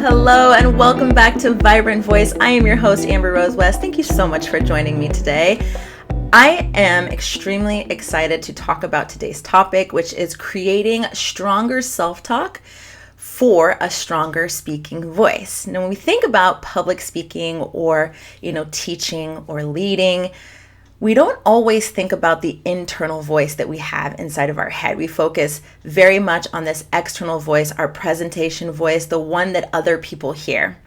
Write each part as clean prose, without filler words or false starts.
Hello, and welcome back to Vibrant Voice. I am your host, Amber Rose West. Thank you so much for joining me today. I am extremely excited to talk about today's topic, which is creating stronger self-talk for a stronger speaking voice. Now, when we think about public speaking or, teaching or leading, we don't always think about the internal voice that we have inside of our head. We focus very much on this external voice, our presentation voice, the one that other people hear.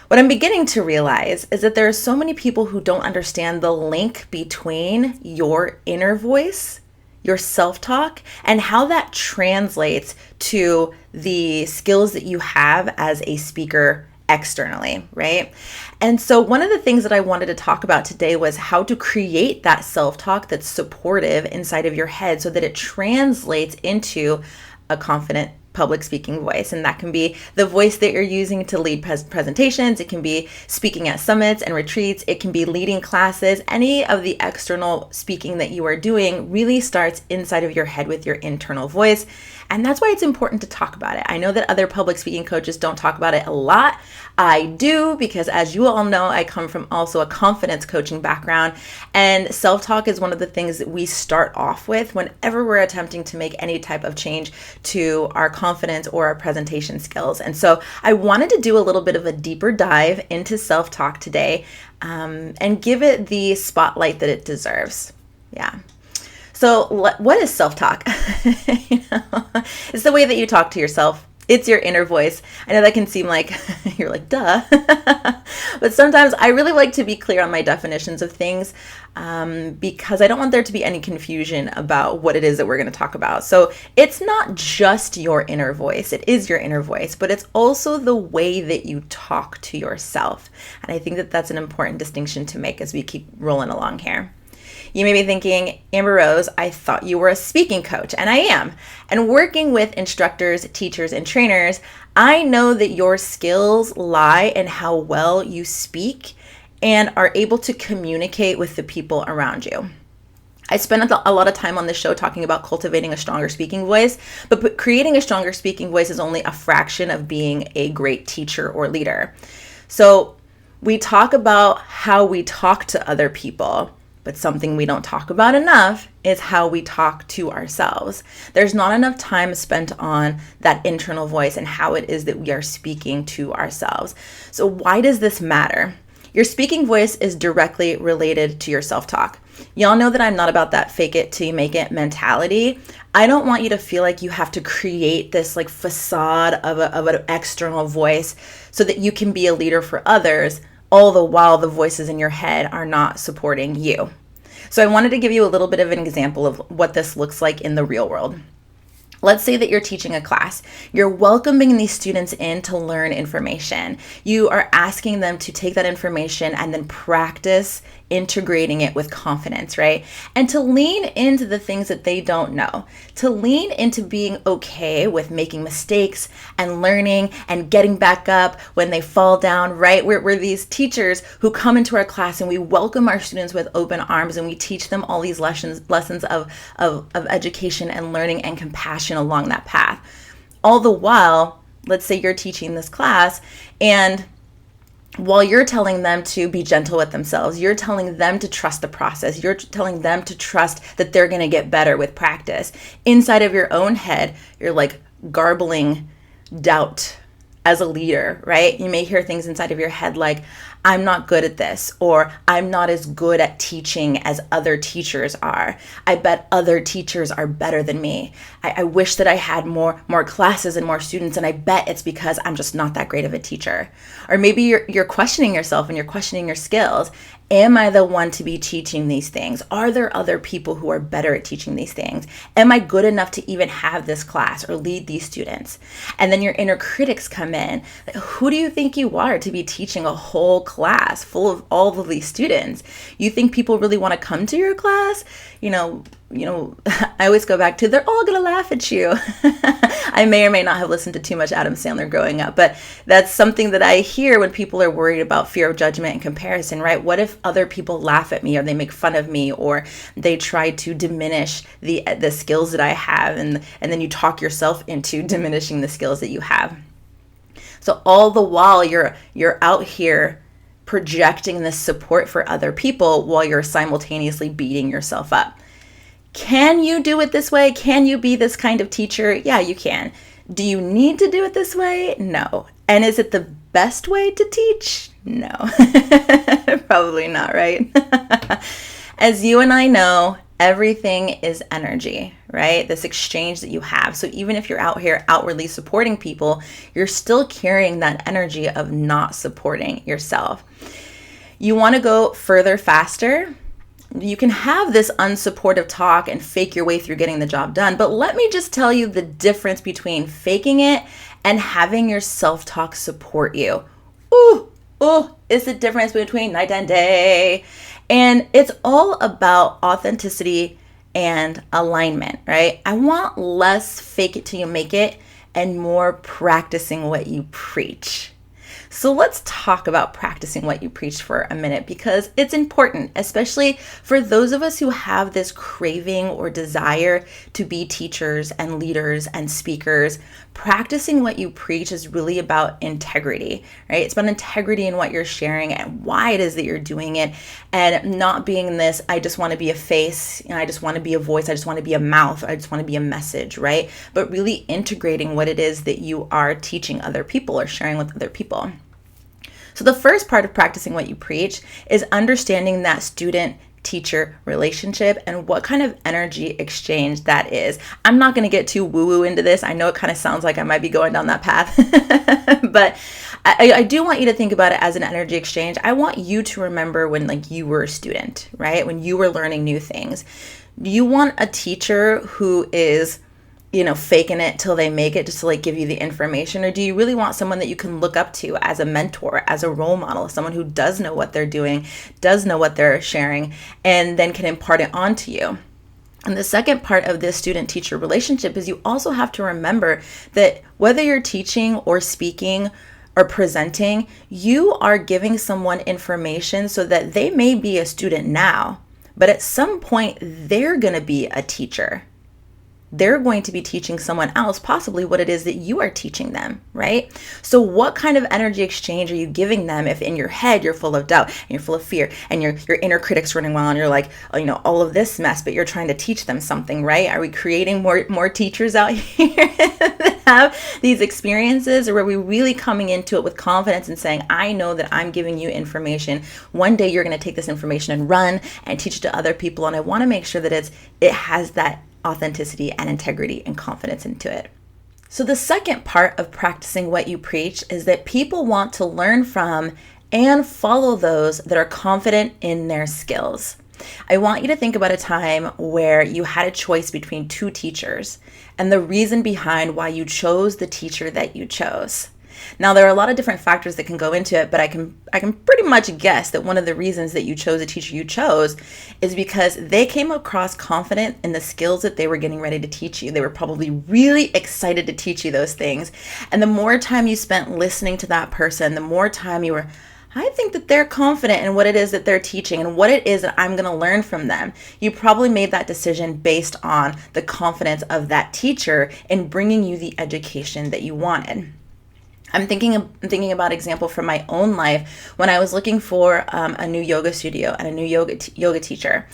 What I'm beginning to realize is that there are so many people who don't understand the link between your inner voice, your self-talk, and how that translates to the skills that you have as a speaker externally, right? And so one of the things that I wanted to talk about today was how to create that self-talk that's supportive inside of your head so that it translates into a confident public speaking voice. And that can be the voice that you're using to lead presentations. It can be speaking at summits and retreats. It can be leading classes. Any of the external speaking that you are doing really starts inside of your head with your internal voice. And that's why it's important to talk about it. I know that other public speaking coaches don't talk about it a lot. I do, because as you all know, I come from also a confidence coaching background, and self-talk is one of the things that we start off with whenever we're attempting to make any type of change to our confidence or our presentation skills. And so I wanted to do a little bit of a deeper dive into self-talk today, and give it the spotlight that it deserves. Yeah. So what is self-talk? It's the way that you talk to yourself. It's your inner voice. I know that can seem like you're like, duh. But sometimes I really like to be clear on my definitions of things, because I don't want there to be any confusion about what it is that we're going to talk about. So it's not just your inner voice. It is your inner voice, but it's also the way that you talk to yourself. And I think that that's an important distinction to make as we keep rolling along here. You may be thinking, Amber Rose, I thought you were a speaking coach, and I am. And working with instructors, teachers, and trainers, I know that your skills lie in how well you speak and are able to communicate with the people around you. I spent a lot of time on this show talking about cultivating a stronger speaking voice, but creating a stronger speaking voice is only a fraction of being a great teacher or leader. So we talk about how we talk to other people, but something we don't talk about enough is how we talk to ourselves. There's not enough time spent on that internal voice and how it is that we are speaking to ourselves. So why does this matter? Your speaking voice is directly related to your self-talk. Y'all know that I'm not about that fake it till you make it mentality. I don't want you to feel like you have to create this like facade of an external voice so that you can be a leader for others, all the while the voices in your head are not supporting you. So I wanted to give you a little bit of an example of what this looks like in the real world. Let's say that you're teaching a class. You're welcoming these students in to learn information. You are asking them to take that information and then practice integrating it with confidence, right? And to lean into the things that they don't know, to lean into being okay with making mistakes and learning and getting back up when they fall down, right? We're these teachers who come into our class and we welcome our students with open arms and we teach them all these lessons of education and learning and compassion along that path. All the while, let's say you're teaching this class, and while you're telling them to be gentle with themselves, you're telling them to trust the process, you're telling them to trust that they're going to get better with practice. Inside of your own head, you're like garbling doubt as a leader, right? You may hear things inside of your head like, I'm not good at this, or I'm not as good at teaching as other teachers are. I bet other teachers are better than me. I wish that I had more classes and more students, and I bet it's because I'm just not that great of a teacher. Or maybe you're questioning yourself and you're questioning your skills. Am I the one to be teaching these things? Are there other people who are better at teaching these things? Am I good enough to even have this class or lead these students? And then your inner critics come in. Who do you think you are to be teaching a whole class full of all of these students. You think people really want to come to your class? I always go back to, they're all going to laugh at you. I may or may not have listened to too much Adam Sandler growing up, but that's something that I hear when people are worried about fear of judgment and comparison, right? What if other people laugh at me, or they make fun of me, or they try to diminish the skills that I have, and then you talk yourself into diminishing the skills that you have. So all the while you're out here projecting this support for other people while you're simultaneously beating yourself up. Can you do it this way? Can you be this kind of teacher? Yeah, you can. Do you need to do it this way? No. And is it the best way to teach? No. Probably not, right? As you and I know, everything is energy, right? This exchange that you have. So even if you're out here outwardly supporting people, you're still carrying that energy of not supporting yourself. You want to go further, faster? You can have this unsupportive talk and fake your way through getting the job done. But let me just tell you the difference between faking it and having your self-talk support you. It's the difference between night and day. And it's all about authenticity and alignment, right? I want less fake it till you make it and more practicing what you preach. So let's talk about practicing what you preach for a minute, because it's important, especially for those of us who have this craving or desire to be teachers and leaders and speakers. Practicing what you preach is really about integrity, right? It's about integrity in what you're sharing and why it is that you're doing it, and not being this, I just want to be a face, I just want to be a voice, I just want to be a mouth, I just want to be a message, right? But really integrating what it is that you are teaching other people or sharing with other people. So the first part of practicing what you preach is understanding that student-teacher relationship and what kind of energy exchange that is. I'm not going to get too woo-woo into this. I know it kind of sounds like I might be going down that path, but I do want you to think about it as an energy exchange. I want you to remember when you were a student, right? When you were learning new things. Do you want a teacher who is faking it till they make it just to give you the information? Or do you really want someone that you can look up to as a mentor, as a role model, someone who does know what they're doing, does know what they're sharing, and then can impart it onto you? And the second part of this student-teacher relationship is you also have to remember that whether you're teaching or speaking or presenting, you are giving someone information so that they may be a student now, but at some point they're going to be a teacher. They're going to be teaching someone else possibly what it is that you are teaching them, right? So what kind of energy exchange are you giving them if in your head you're full of doubt and you're full of fear and your inner critic's running wild and you're like, all of this mess, but you're trying to teach them something, right? Are we creating more teachers out here that have these experiences, or are we really coming into it with confidence and saying, I know that I'm giving you information. One day you're going to take this information and run and teach it to other people, and I want to make sure that it has that authenticity and integrity and confidence into it. So the second part of practicing what you preach is that people want to learn from and follow those that are confident in their skills. I want you to think about a time where you had a choice between two teachers and the reason behind why you chose the teacher that you chose. Now, there are a lot of different factors that can go into it, but I can pretty much guess that one of the reasons that you chose the teacher you chose is because they came across confident in the skills that they were getting ready to teach you. They were probably really excited to teach you those things. And the more time you spent listening to that person, the more time you were, I think that they're confident in what it is that they're teaching and what it is that I'm going to learn from them. You probably made that decision based on the confidence of that teacher in bringing you the education that you wanted. I'm thinking about example from my own life when I was looking for a new yoga studio and a new yoga teacher.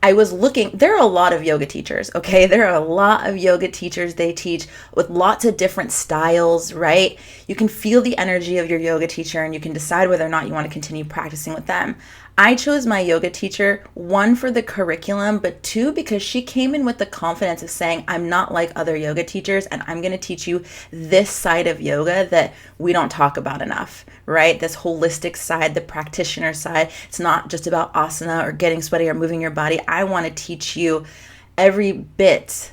There are a lot of yoga teachers, okay? There are a lot of yoga teachers. They teach with lots of different styles, right? You can feel the energy of your yoga teacher and you can decide whether or not you want to continue practicing with them. I chose my yoga teacher, one, for the curriculum, but two, because she came in with the confidence of saying, I'm not like other yoga teachers and I'm going to teach you this side of yoga that we don't talk about enough, right? This holistic side, the practitioner side. It's not just about asana or getting sweaty or moving your body. I want to teach you every bit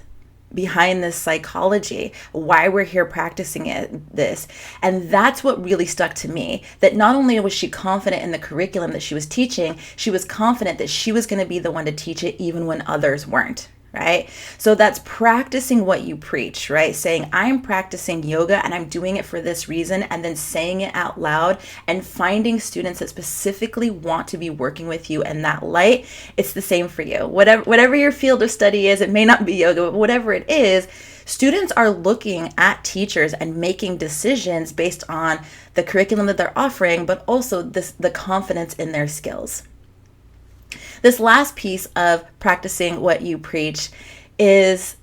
behind this psychology, why we're here practicing this. And that's what really stuck to me, that not only was she confident in the curriculum that she was teaching, she was confident that she was going to be the one to teach it even when others weren't. Right? So that's practicing what you preach, right? Saying, I'm practicing yoga and I'm doing it for this reason, and then saying it out loud and finding students that specifically want to be working with you in that light. It's the same for you. Whatever your field of study is, it may not be yoga, but whatever it is, students are looking at teachers and making decisions based on the curriculum that they're offering, but also the confidence in their skills. This last piece of practicing what you preach is,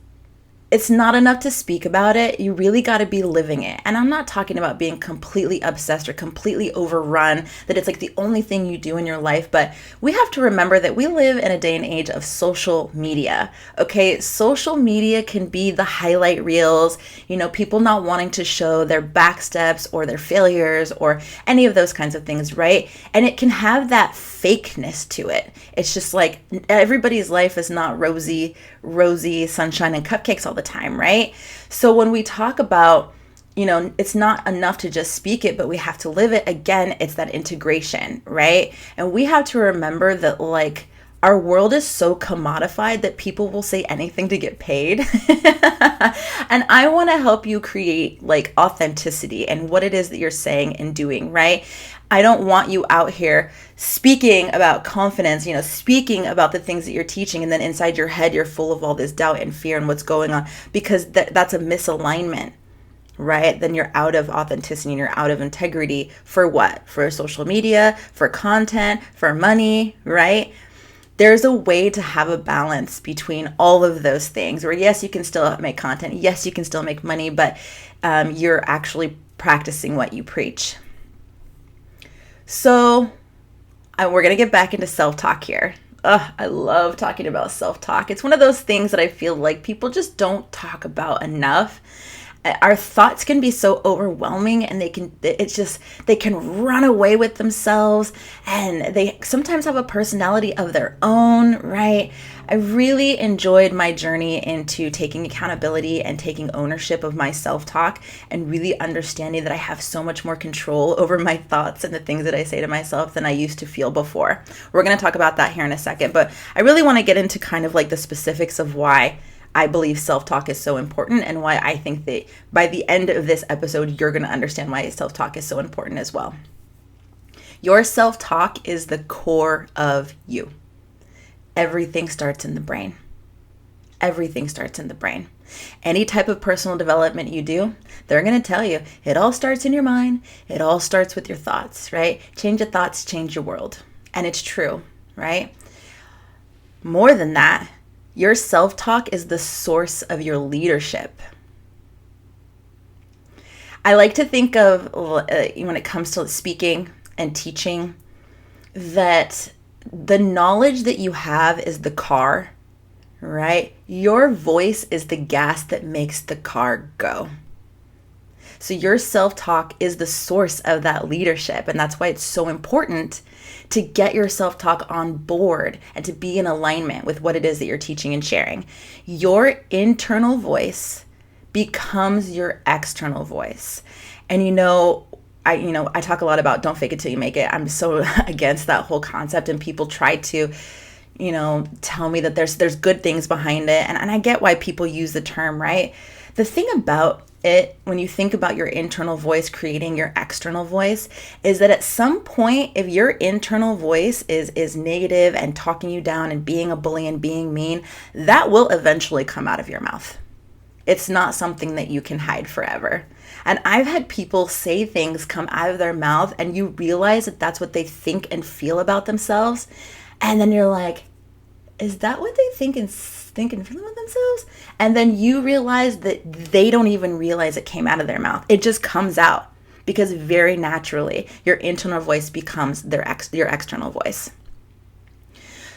it's not enough to speak about it. You really got to be living it. And I'm not talking about being completely obsessed or completely overrun, that it's like the only thing you do in your life. But we have to remember that we live in a day and age of social media. Okay, social media can be the highlight reels, people not wanting to show their back steps or their failures or any of those kinds of things, right? And it can have that fakeness to it. It's just like everybody's life is not rosy sunshine and cupcakes all the time, right? So when we talk about, it's not enough to just speak it, but we have to live it. Again, it's that integration, right? And we have to remember that our world is so commodified that people will say anything to get paid. And I want to help you create authenticity and what it is that you're saying and doing, right? I don't want you out here speaking about confidence, speaking about the things that you're teaching, and then inside your head, you're full of all this doubt and fear and what's going on, because that's a misalignment, right? Then you're out of authenticity and you're out of integrity for what? For social media, for content, for money, right? There's a way to have a balance between all of those things where, yes, you can still make content. Yes, you can still make money, but you're actually practicing what you preach. So we're going to get back into self-talk here. I love talking about self-talk. It's one of those things that I feel like people just don't talk about enough. Our thoughts can be so overwhelming, and they can run away with themselves, and they sometimes have a personality of their own, right? I really enjoyed my journey into taking accountability and taking ownership of my self-talk, and really understanding that I have so much more control over my thoughts and the things that I say to myself than I used to feel before. We're going to talk about that here in a second, but I really want to get into kind of the specifics of why I believe self-talk is so important, and why I think that by the end of this episode, you're going to understand why self-talk is so important as well. Your self-talk is the core of you. Everything starts in the brain. Everything starts in the brain. Any type of personal development you do, they're going to tell you it all starts in your mind. It all starts with your thoughts, right? Change your thoughts, change your world. And it's true, right? More than that, your self-talk is the source of your leadership. I like to think of, when it comes to speaking and teaching, that the knowledge that you have is the car, right? Your voice is the gas that makes the car go. So your self-talk is the source of that leadership. And that's why it's so important to get your self-talk on board and to be in alignment with what it is that you're teaching and sharing. Your internal voice becomes your external voice. And I talk a lot about don't fake it till you make it. I'm so against that whole concept, and people try to, tell me that there's good things behind it. And I get why people use the term, right? The thing about it, when you think about your internal voice creating your external voice, is that at some point, if your internal voice is negative and talking you down and being a bully and being mean, that will eventually come out of your mouth. It's not something that you can hide forever. And I've had people say things come out of their mouth, and you realize that that's what they think and feel about themselves. And then you're like, is that what they think and feel about themselves? And then you realize that they don't even realize it came out of their mouth. It just comes out because very naturally your internal voice becomes your external voice.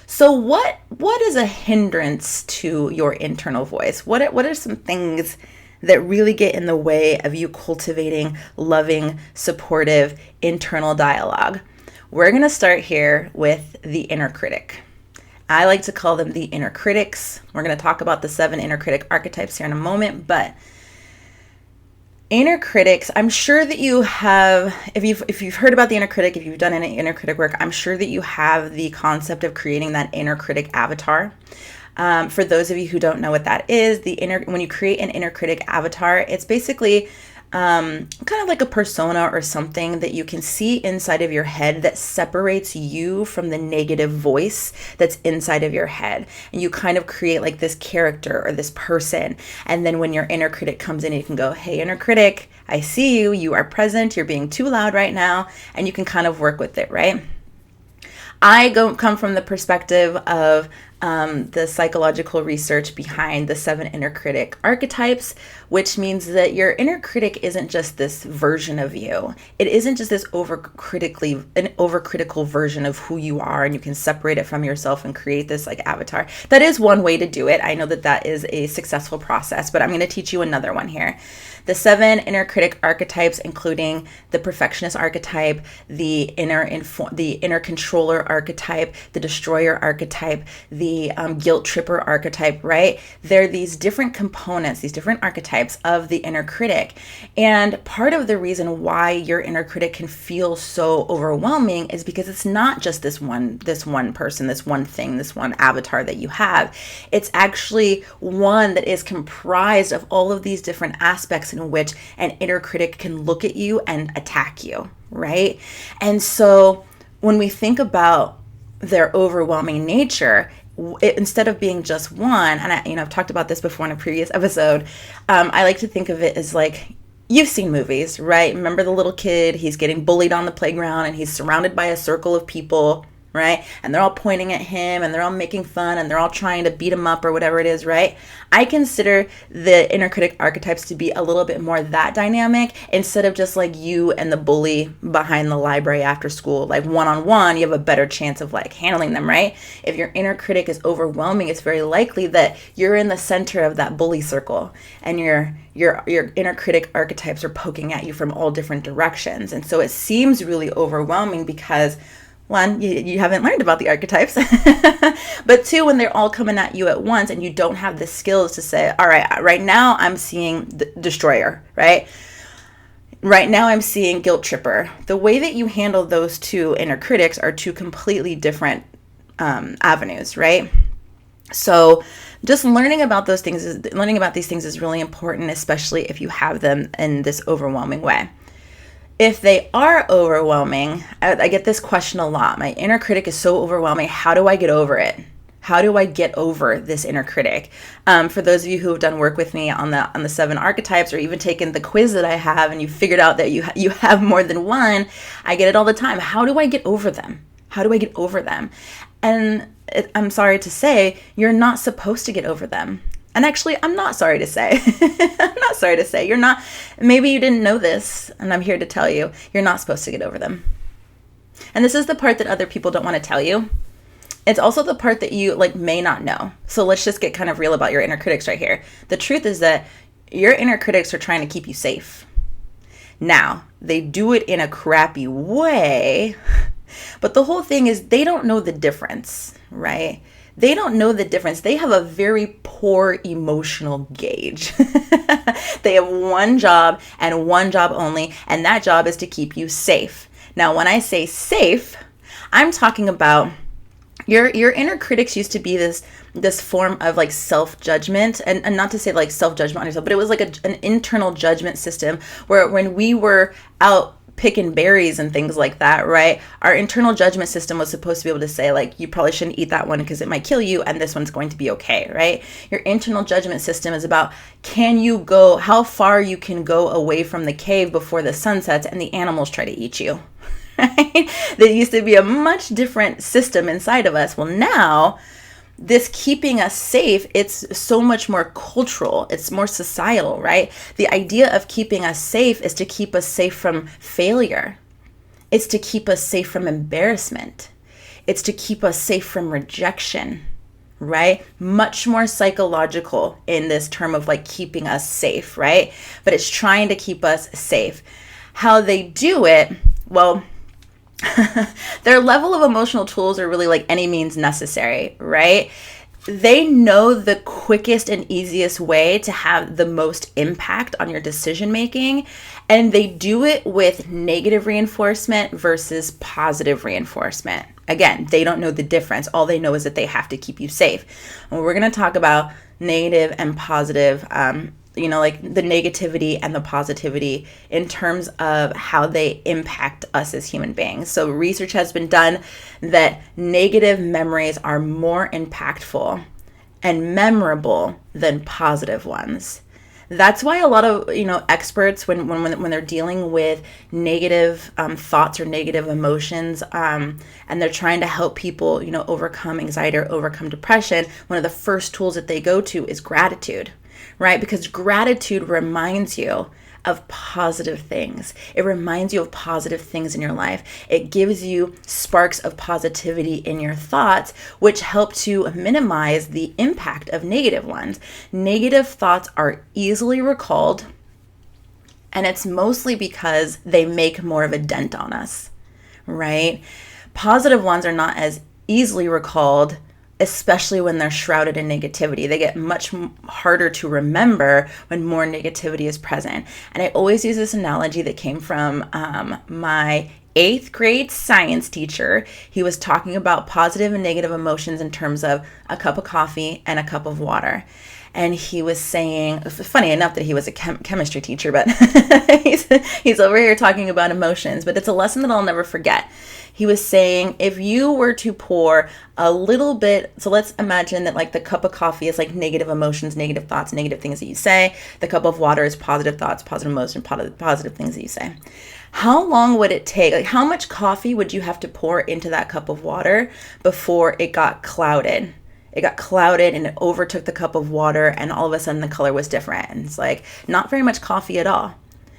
So what is a hindrance to your internal voice? What are some things that really get in the way of you cultivating loving, supportive, internal dialogue? We're going to start here with the inner critic. I like to call them the inner critics. We're going to talk about the 7 inner critic archetypes here in a moment, but inner critics, I'm sure that you have, if you've heard about the inner critic, if you've done any inner critic work, I'm sure that you have the concept of creating that inner critic avatar. For those of you who don't know what that is, when you create an inner critic avatar, it's basically kind of like a persona or something that you can see inside of your head that separates you from the negative voice that's inside of your head. And you kind of create like this character or this person. And then when your inner critic comes in, you can go, hey, inner critic, I see you. You are present. You're being too loud right now. And you can kind of work with it, right? I come from the perspective of the psychological research behind the 7 inner critic archetypes, which means that your inner critic isn't just this version of you. It isn't just this overcritical version of who you are, and you can separate it from yourself and create this like avatar. That is one way to do it. I know that is a successful process, but I'm going to teach you another one here. The 7 inner critic archetypes, including the perfectionist archetype, the inner controller archetype, the destroyer archetype, the guilt tripper archetype, right? They're these different components, these different archetypes of the inner critic. And part of the reason why your inner critic can feel so overwhelming is because it's not just this one person, this one thing, this one avatar that you have. It's actually one that is comprised of all of these different aspects in which an inner critic can look at you and attack you, right? And so when we think about their overwhelming nature, instead of being just one, and I've talked about this before in a previous episode, I like to think of it as like, you've seen movies, right? Remember the little kid, he's getting bullied on the playground and he's surrounded by a circle of people, right? And they're all pointing at him and they're all making fun and they're all trying to beat him up or whatever it is, right? I consider the inner critic archetypes to be a little bit more that dynamic, instead of just like you and the bully behind the library after school, like one-on-one, you have a better chance of like handling them, right? If your inner critic is overwhelming, it's very likely that you're in the center of that bully circle and your inner critic archetypes are poking at you from all different directions. And so it seems really overwhelming because, one, you haven't learned about the archetypes, but 2, when they're all coming at you at once and you don't have the skills to say, all right, right now I'm seeing the destroyer, right? Right now I'm seeing guilt tripper. The way that you handle those 2 inner critics are 2 completely different avenues, right? So just learning about these things is really important, especially if you have them in this overwhelming way. If they are overwhelming, I get this question a lot. My inner critic is so overwhelming. How do I get over it? How do I get over this inner critic? For those of you who have done work with me on the 7 archetypes, or even taken the quiz that I have, and you figured out that you have more than one, I get it all the time. How do I get over them? How do I get over them? And I'm sorry to say, you're not supposed to get over them. And actually, I'm not sorry to say, you're not, maybe you didn't know this, and I'm here to tell you, you're not supposed to get over them. And this is the part that other people don't want to tell you. It's also the part that you may not know. So let's just get kind of real about your inner critics right here. The truth is that your inner critics are trying to keep you safe. Now, they do it in a crappy way, but the whole thing is they don't know the difference, right? They don't know the difference. They have a very poor emotional gauge. They have one job and one job only, and that job is to keep you safe. Now, when I say safe, I'm talking about your inner critics used to be this form of self-judgment, and not to say self-judgment on yourself, but it was an internal judgment system where when we were out picking berries and things like that, right? Our internal judgment system was supposed to be able to say you probably shouldn't eat that one because it might kill you, and this one's going to be okay, right? Your internal judgment system is about how far you can go away from the cave before the sun sets and the animals try to eat you, right? There used to be a much different system inside of us. Well, now this keeping us safe, it's so much more cultural. It's more societal, right? The idea of keeping us safe is to keep us safe from failure. It's to keep us safe from embarrassment. It's to keep us safe from rejection, right? Much more psychological in this term of keeping us safe, right? But it's trying to keep us safe. How they do it, well, Their level of emotional tools are really like any means necessary, right? They know the quickest and easiest way to have the most impact on your decision making, and they do it with negative reinforcement versus positive reinforcement. Again, they don't know the difference. All they know is that they have to keep you safe. And we're going to talk about negative and positive, like the negativity and the positivity in terms of how they impact us as human beings. So research has been done that negative memories are more impactful and memorable than positive ones. That's why a lot of experts, when they're dealing with negative thoughts or negative emotions, and they're trying to help people overcome anxiety or overcome depression, one of the first tools that they go to is gratitude, right? Because gratitude reminds you of positive things. It reminds you of positive things in your life. It gives you sparks of positivity in your thoughts, which help to minimize the impact of negative ones. Negative thoughts are easily recalled, and it's mostly because they make more of a dent on us, right? Positive ones are not as easily recalled, especially when they're shrouded in negativity. They get much harder to remember when more negativity is present. And I always use this analogy that came from my 8th grade science teacher. He was talking about positive and negative emotions in terms of a cup of coffee and a cup of water. And he was saying, funny enough that he was a chemistry teacher, but he's over here talking about emotions, but it's a lesson that I'll never forget. He was saying, if you were to pour a little bit, so let's imagine that like the cup of coffee is like negative emotions, negative thoughts, negative things that you say. The cup of water is positive thoughts, positive emotions, positive things that you say. How long would it take? Like how much coffee would you have to pour into that cup of water before it got clouded? It got clouded and it overtook the cup of water, and all of a sudden the color was different. And it's like not very much coffee at all.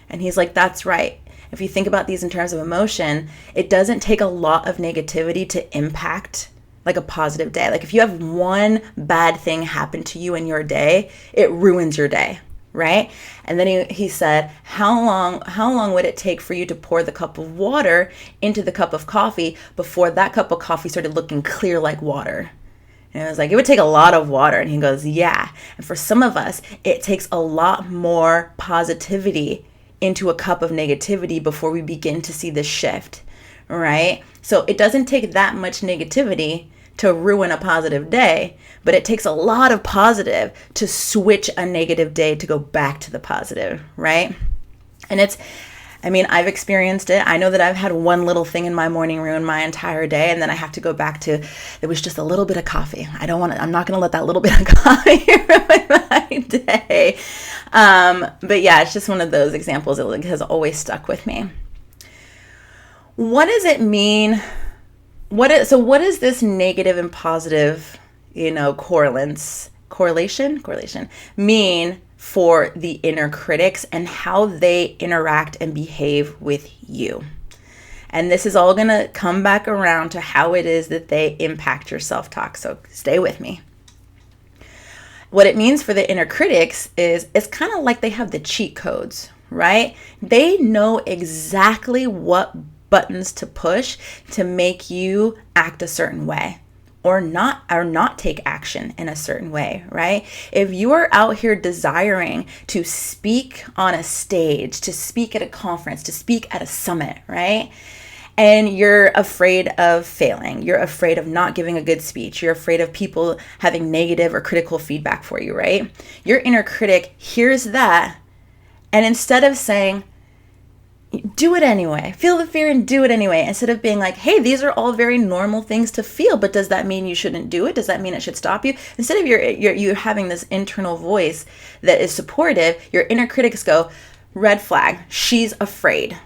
And he's like, that's right. If you think about these in terms of emotion, it doesn't take a lot of negativity to impact like a positive day. Like if you have one bad thing happen to you in your day, it ruins your day, right? And then he said, how long would it take for you to pour the cup of water into the cup of coffee before that cup of coffee started looking clear like water? And I was like, it would take a lot of water. And he goes, yeah. And for some of us, it takes a lot more positivity into a cup of negativity before we begin to see the shift, right? So it doesn't take that much negativity to ruin a positive day, but it takes a lot of positive to switch a negative day to go back to the positive, right? And I've experienced it. I know that I've had one little thing in my morning ruin my entire day, and then I have to go back to, it was just a little bit of coffee. I'm not going to let that little bit of coffee ruin my day. But yeah, it's just one of those examples that has always stuck with me. What does it mean? What is this negative and positive, correlation mean for the inner critics and how they interact and behave with you? And this is all going to come back around to how it is that they impact your self-talk. So stay with me. What it means for the inner critics is it's kind of like they have the cheat codes, right? They know exactly what buttons to push to make you act a certain way or not take action in a certain way, right? If you are out here desiring to speak on a stage, to speak at a conference, to speak at a summit, right? And you're afraid of failing. You're afraid of not giving a good speech. You're afraid of people having negative or critical feedback for you, right? Your inner critic hears that, and instead of saying, do it anyway, feel the fear and do it anyway, instead of being like, hey, these are all very normal things to feel, but does that mean you shouldn't do it? Does that mean it should stop you? Instead of you're having this internal voice that is supportive, your inner critics go, red flag, she's afraid.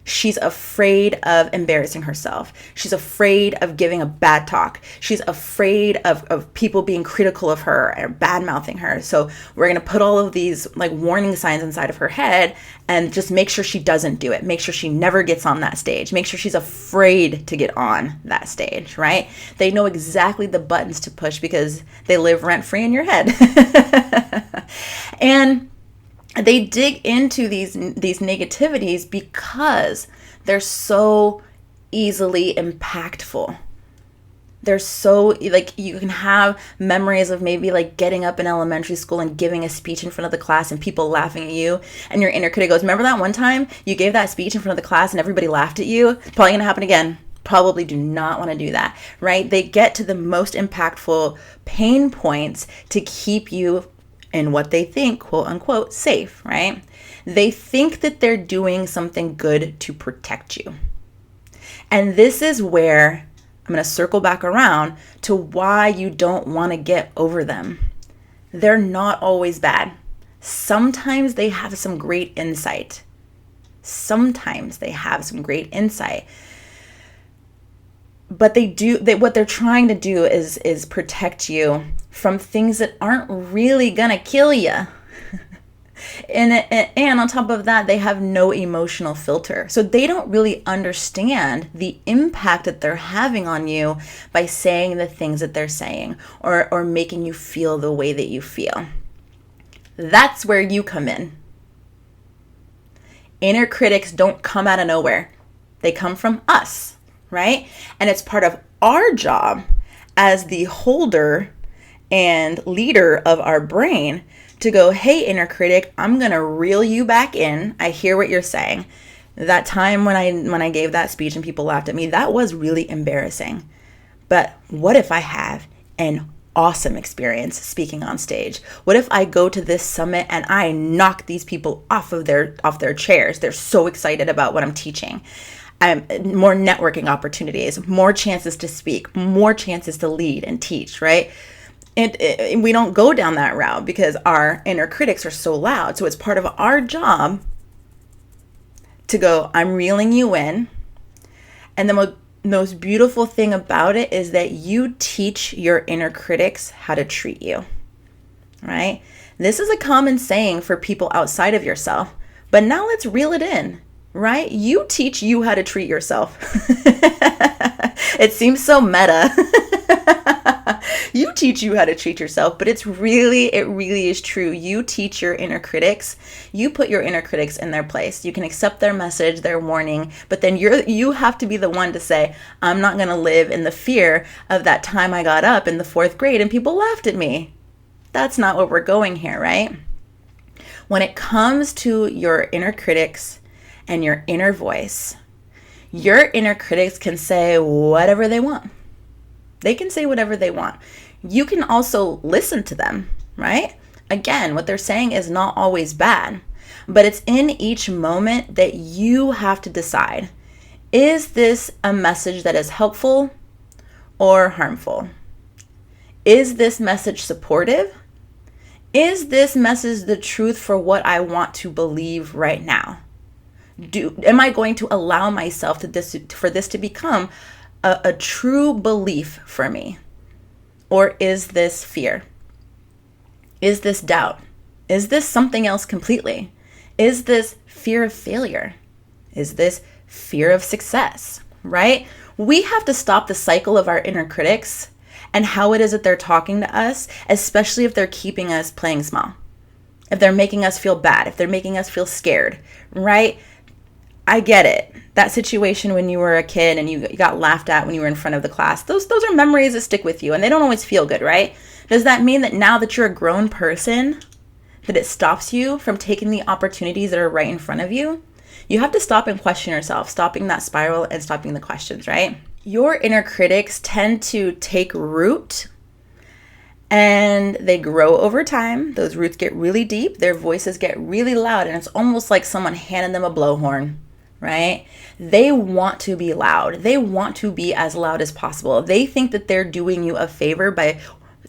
She's afraid of embarrassing herself. She's afraid of giving a bad talk. She's afraid of people being critical of her or bad-mouthing her. So we're going to put all of these like warning signs inside of her head and just make sure she doesn't do it. Make sure she never gets on that stage. Make sure she's afraid to get on that stage, right? They know exactly the buttons to push because they live rent-free in your head. And they dig into these negativities because they're so easily impactful. They're so, like, you can have memories of maybe like getting up in elementary school and giving a speech in front of the class and people laughing at you, and your inner critic goes, remember that one time you gave that speech in front of the class and everybody laughed at you? It's probably gonna happen again. Probably do not want to do that, right? They get to the most impactful pain points to keep you in what they think, quote unquote, safe, right? They think that they're doing something good to protect you. And this is where I'm going to circle back around to why you don't want to get over them. They're not always bad. Sometimes they have some great insight. But what they're trying to do is protect you from things that aren't really going to kill you. And on top of that, they have no emotional filter. So they don't really understand the impact that they're having on you by saying the things that they're saying, or making you feel the way that you feel. That's where you come in. Inner critics don't come out of nowhere. They come from us, right? And it's part of our job as the holder and leader of our brain to go, hey, inner critic, I'm going to reel you back in. I hear what you're saying. That time when I gave that speech and people laughed at me, that was really embarrassing. But what if I have an awesome experience speaking on stage? What if I go to this summit and I knock these people off their chairs? They're so excited about what I'm teaching. More networking opportunities, more chances to speak, more chances to lead and teach, right? And we don't go down that route because our inner critics are so loud. So it's part of our job to go, I'm reeling you in. And the most beautiful thing about it is that you teach your inner critics how to treat you, right? This is a common saying for people outside of yourself. But now let's reel it in, right? You teach you how to treat yourself. It seems so meta. You teach you how to treat yourself, but it really is true. You teach your inner critics. You put your inner critics in their place. You can accept their message, their warning, but then you have to be the one to say, I'm not going to live in the fear of that time I got up in the 4th grade and people laughed at me. That's not what we're going here, right? When it comes to your inner critics and your inner voice, your inner critics can say whatever they want. They can say whatever they want. You can also listen to them, right? Again, what they're saying is not always bad, but it's in each moment that you have to decide, is this a message that is helpful or harmful? Is this message supportive? Is this message the truth for what I want to believe right now? Am I going to allow myself for this to become a true belief for me? Or is this fear? Is this doubt? Is this something else completely? Is this fear of failure? Is this fear of success, right? We have to stop the cycle of our inner critics and how it is that they're talking to us, especially if they're keeping us playing small. If they're making us feel bad, if they're making us feel scared, right? I get it. That situation when you were a kid and you got laughed at when you were in front of the class, those are memories that stick with you, and they don't always feel good, right? Does that mean that now that you're a grown person, that it stops you from taking the opportunities that are right in front of you? You have to stop and question yourself, stopping that spiral and stopping the questions, right? Your inner critics tend to take root and they grow over time. Those roots get really deep, their voices get really loud, and it's almost like someone handed them a blowhorn. Right? They want to be loud. They want to be as loud as possible. They think that they're doing you a favor by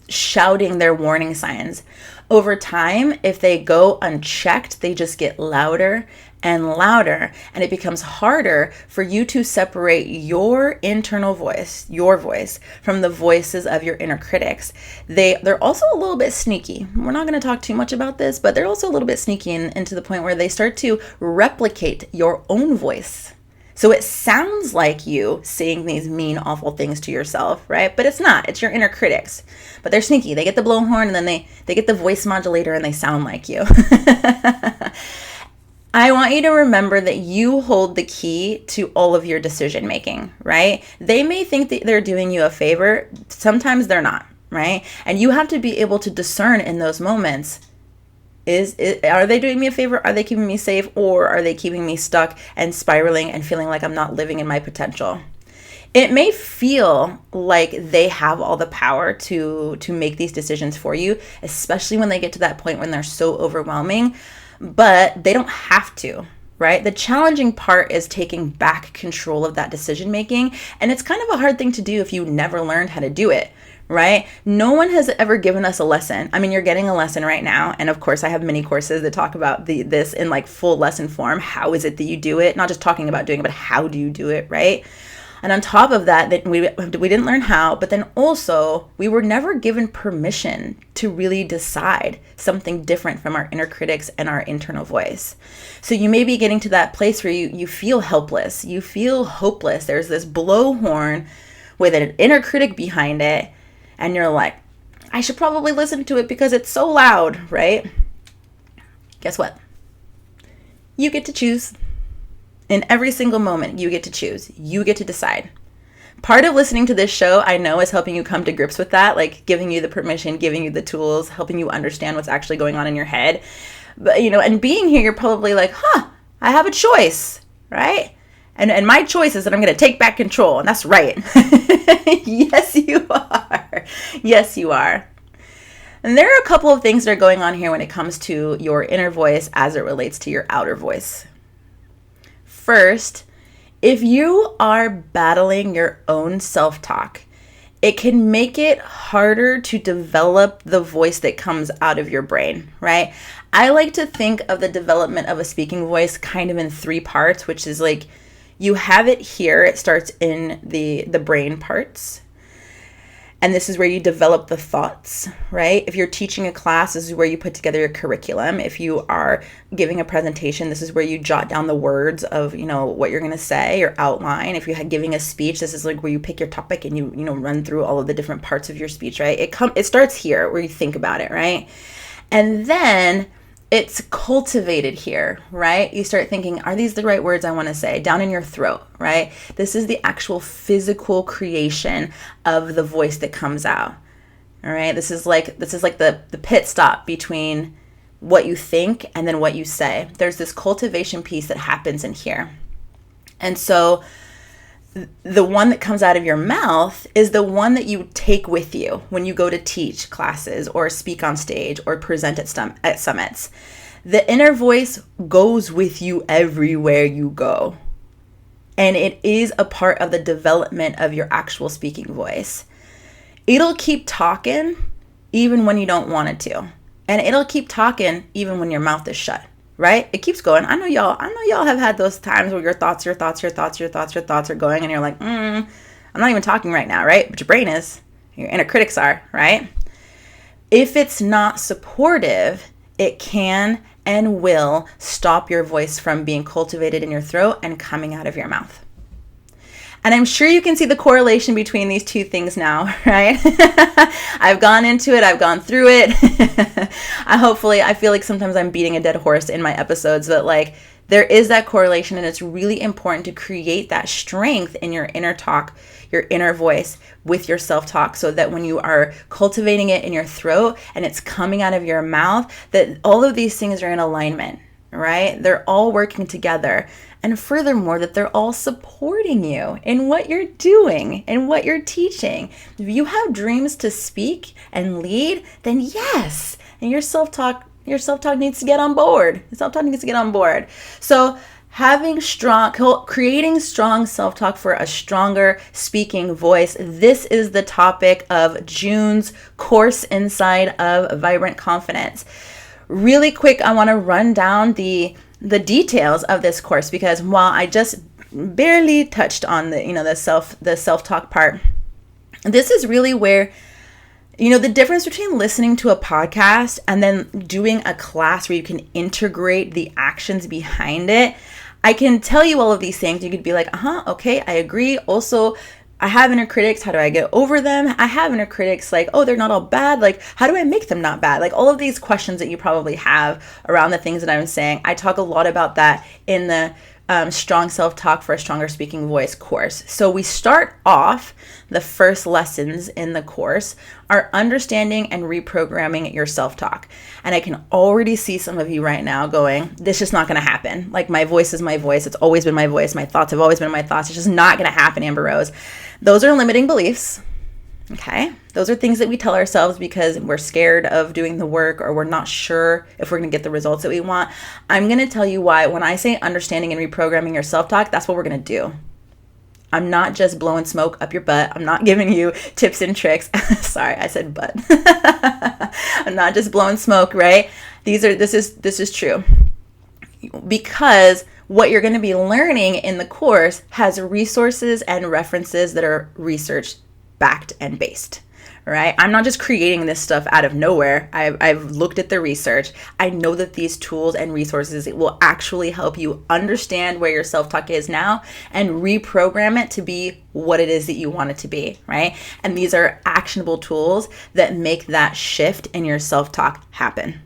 shouting their warning signs. Over time, if they go unchecked, they just get louder and louder, and it becomes harder for you to separate your internal voice, your voice, from the voices of your inner critics. They're also a little bit sneaky. We're not going to talk too much about this, but they're also a little bit sneaky into the point where they start to replicate your own voice. So it sounds like you saying these mean, awful things to yourself, right? But it's not. It's your inner critics. But they're sneaky. They get the blowhorn and then they get the voice modulator and they sound like you. I want you to remember that you hold the key to all of your decision making, right? They may think that they're doing you a favor. Sometimes they're not, right? And you have to be able to discern in those moments, are they doing me a favor? Are they keeping me safe? Or are they keeping me stuck and spiraling and feeling like I'm not living in my potential? It may feel like they have all the power to make these decisions for you, especially when they get to that point when they're so overwhelming, but they don't have to, right? The challenging part is taking back control of that decision making, and it's kind of a hard thing to do if you never learned how to do it, right? No one has ever given us a lesson. I mean, you're getting a lesson right now, and of course I have many courses that talk about this in like full lesson form. How is it that you do it? Not just talking about doing it, but how do you do it, right? And on top of that we didn't learn how, but then also we were never given permission to really decide something different from our inner critics and our internal voice. So you may be getting to that place where you feel helpless, you feel hopeless. There's this blowhorn with an inner critic behind it, and you're like, I should probably listen to it because it's so loud, right? Guess what? You get to choose. In every single moment, you get to choose. You get to decide. Part of listening to this show, I know, is helping you come to grips with that, like giving you the permission, giving you the tools, helping you understand what's actually going on in your head. But, and being here, you're probably like, I have a choice, right? And my choice is that I'm going to take back control, and that's right. Yes, you are. Yes, you are. And there are a couple of things that are going on here when it comes to your inner voice as it relates to your outer voice. First, if you are battling your own self-talk, it can make it harder to develop the voice that comes out of your brain, right? I like to think of the development of a speaking voice kind of in 3 parts, which is like you have it here. It starts in the brain parts. And this is where you develop the thoughts, right? If you're teaching a class, this is where you put together your curriculum. If you are giving a presentation, this is where you jot down the words of, what you're going to say, your outline. If you're giving a speech, this is like where you pick your topic and you run through all of the different parts of your speech, right? It starts here where you think about it, right? And then it's cultivated here, right? You start thinking, are these the right words I want to say? Down in your throat, right? This is the actual physical creation of the voice that comes out. All right. This is like the pit stop between what you think and then what you say. There's this cultivation piece that happens in here. And so the one that comes out of your mouth is the one that you take with you when you go to teach classes or speak on stage or present at summits. The inner voice goes with you everywhere you go. And it is a part of the development of your actual speaking voice. It'll keep talking even when you don't want it to. And it'll keep talking even when your mouth is shut. Right? It keeps going. I know y'all have had those times where your thoughts are going and you're like, I'm not even talking right now, right? But your brain is, your inner critics are, right? If it's not supportive, it can and will stop your voice from being cultivated in your throat and coming out of your mouth. And I'm sure you can see the correlation between these 2 things now, right? I've gone into it. I've gone through it. I feel like sometimes I'm beating a dead horse in my episodes, but like there is that correlation, and it's really important to create that strength in your inner talk, your inner voice with your self-talk, so that when you are cultivating it in your throat and it's coming out of your mouth, that all of these things are in alignment, right? They're all working together. And furthermore, that they're all supporting you in what you're doing and what you're teaching. If you have dreams to speak and lead, then yes. And your self-talk needs to get on board. Self-talk needs to get on board. So creating strong self-talk for a stronger speaking voice. This is the topic of June's course inside of Vibrant Confidence. Really quick, I want to run down the details of this course, because while I just barely touched on the self-talk part, this is really where the difference between listening to a podcast and then doing a class where you can integrate the actions behind it. I can tell you all of these things. You could be like, okay, I agree. Also, I have inner critics. How do I get over them? I have inner critics like, oh, they're not all bad. Like, how do I make them not bad? Like all of these questions that you probably have around the things that I'm saying. I talk a lot about that in the Strong Self-Talk for a Stronger Speaking Voice course. So we start off, the first lessons in the course are understanding and reprogramming your self-talk. And I can already see some of you right now going, this is just not going to happen. Like my voice is my voice. It's always been my voice. My thoughts have always been my thoughts. It's just not going to happen, Amber Rose. Those are limiting beliefs. Okay. Those are things that we tell ourselves because we're scared of doing the work or we're not sure if we're going to get the results that we want. I'm going to tell you why. When I say understanding and reprogramming your self-talk, that's what we're going to do. I'm not just blowing smoke up your butt. I'm not giving you tips and tricks. Sorry, I said butt. I'm not just blowing smoke, right? This is true. Because what you're going to be learning in the course has resources and references that are research backed and based. Right? I'm not just creating this stuff out of nowhere. I've looked at the research. I know that these tools and resources will actually help you understand where your self-talk is now and reprogram it to be what it is that you want it to be, right? And these are actionable tools that make that shift in your self-talk happen.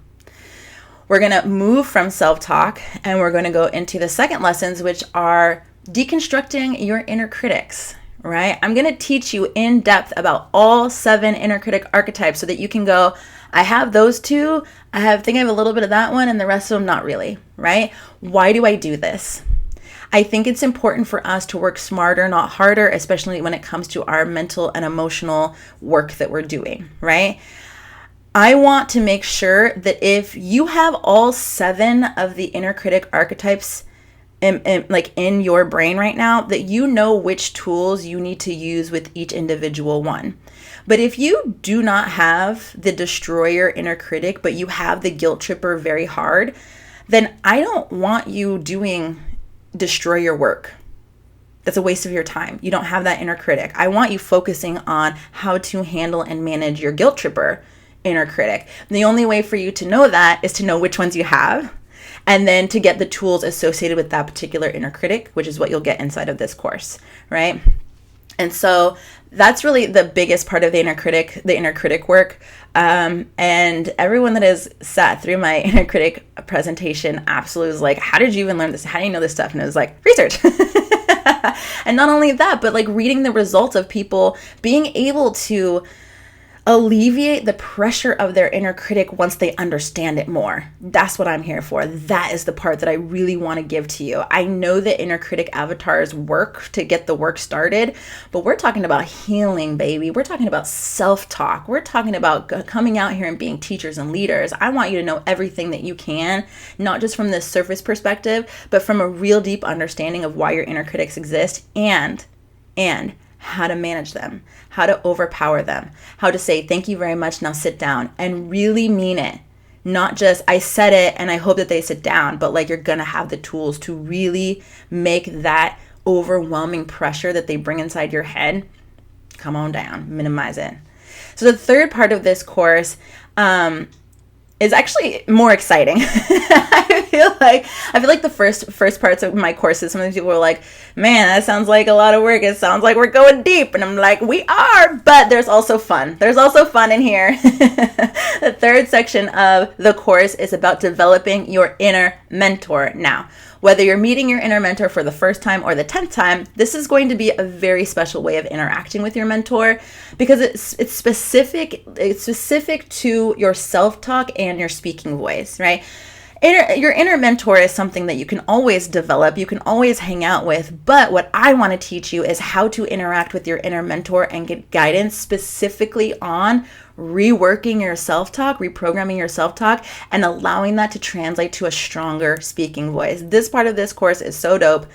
We're going to move from self-talk and we're going to go into the second lessons, which are deconstructing your inner critics. Right? I'm going to teach you in depth about all 7 inner critic archetypes so that you can go, I have those 2. I think I have a little bit of that one and the rest of them not really, right? Why do I do this? I think it's important for us to work smarter, not harder, especially when it comes to our mental and emotional work that we're doing, right? I want to make sure that if you have all 7 of the inner critic archetypes in your brain right now, that you know which tools you need to use with each individual one. But if you do not have the destroyer inner critic, but you have the guilt tripper very hard, then I don't want you doing destroyer work. That's a waste of your time. You don't have that inner critic. I want you focusing on how to handle and manage your guilt tripper inner critic. And the only way for you to know that is to know which ones you have, and then to get the tools associated with that particular inner critic, which is what you'll get inside of this course, right? And so that's really the biggest part of the inner critic work. And everyone that has sat through my inner critic presentation absolutely was like, how did you even learn this? How do you know this stuff? And it was like, research. And not only that, but like reading the results of people being able to alleviate the pressure of their inner critic once they understand it more. That's what I'm here for. That is the part that I really want to give to you. I know that inner critic avatars work to get the work started, but we're talking about healing, baby. We're talking about self-talk. We're talking about coming out here and being teachers and leaders. I want you to know everything that you can, not just from this surface perspective, but from a real deep understanding of why your inner critics exist and how to manage them, how to overpower them, how to say, thank you very much, now sit down, and really mean it. Not just, I said it and I hope that they sit down, but like you're gonna have the tools to really make that overwhelming pressure that they bring inside your head come on down, minimize it. So the third part of this course is actually more exciting. I feel like the first parts of my courses, some of these people were like, man, that sounds like a lot of work. It sounds like we're going deep. And I'm like, we are, but there's also fun. There's also fun in here. The third section of the course is about developing your inner mentor. Now, whether you're meeting your inner mentor for the first time or the 10th time, this is going to be a very special way of interacting with your mentor because it's specific to your self-talk and your speaking voice, right? Your inner mentor is something that you can always develop, you can always hang out with, but what I want to teach you is how to interact with your inner mentor and get guidance specifically on reworking your self-talk, reprogramming your self-talk, and allowing that to translate to a stronger speaking voice. This part of this course is so dope.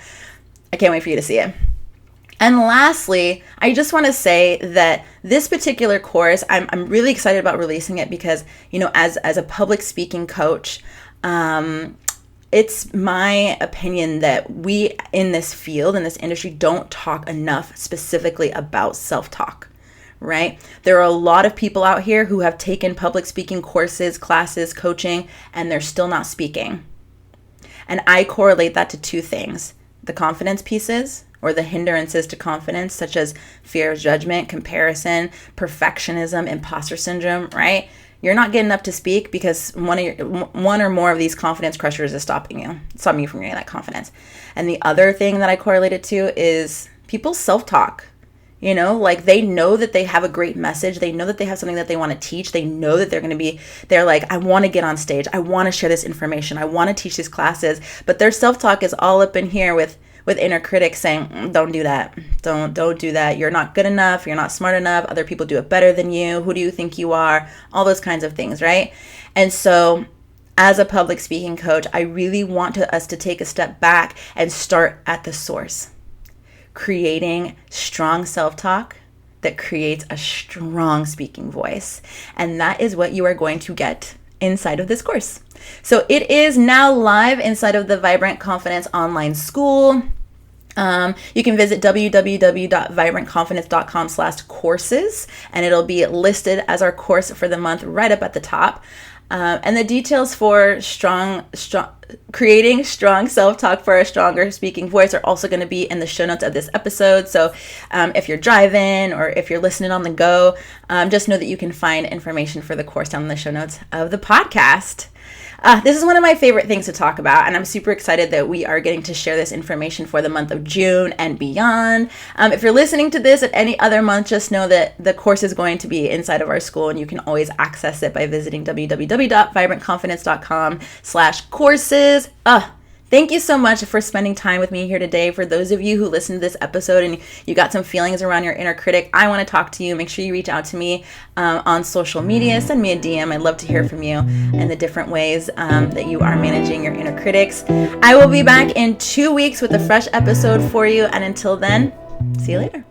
I can't wait for you to see it. And lastly, I just want to say that this particular course, I'm really excited about releasing it because, you know, as a public speaking coach, it's my opinion that we in this field, in this industry, don't talk enough specifically about self-talk, right? There are a lot of people out here who have taken public speaking courses, classes, coaching, and they're still not speaking. And I correlate that to two things: the confidence pieces, or the hindrances to confidence, such as fear of judgment, comparison, perfectionism, imposter syndrome, right? You're not getting up to speak because one or more of these confidence crushers is stopping you from getting that confidence. And the other thing that I correlated to is people's self-talk. You know, like they know that they have a great message. They know that they have something that they want to teach. They know that they're like, I want to get on stage. I want to share this information. I want to teach these classes. But their self-talk is all up in here with inner critics saying, don't do that. Don't do that. You're not good enough. You're not smart enough. Other people do it better than you. Who do you think you are? All those kinds of things, right? And so as a public speaking coach, I really want us to take a step back and start at the source. Creating strong self-talk that creates a strong speaking voice. And that is what you are going to get inside of this course. So it is now live inside of the Vibrant Confidence Online School. You can visit www.vibrantconfidence.com/courses, and it'll be listed as our course for the month right up at the top. And the details for creating strong self-talk for a stronger speaking voice are also going to be in the show notes of this episode. So if you're driving or if you're listening on the go, just know that you can find information for the course down in the show notes of the podcast. This is one of my favorite things to talk about, and I'm super excited that we are getting to share this information for the month of June and beyond. If you're listening to this at any other month, just know that the course is going to be inside of our school, and you can always access it by visiting www.vibrantconfidence.com/courses. Thank you so much for spending time with me here today. For those of you who listened to this episode and you got some feelings around your inner critic, I want to talk to you. Make sure you reach out to me on social media. Send me a DM. I'd love to hear from you and the different ways that you are managing your inner critics. I will be back in 2 weeks with a fresh episode for you. And until then, see you later.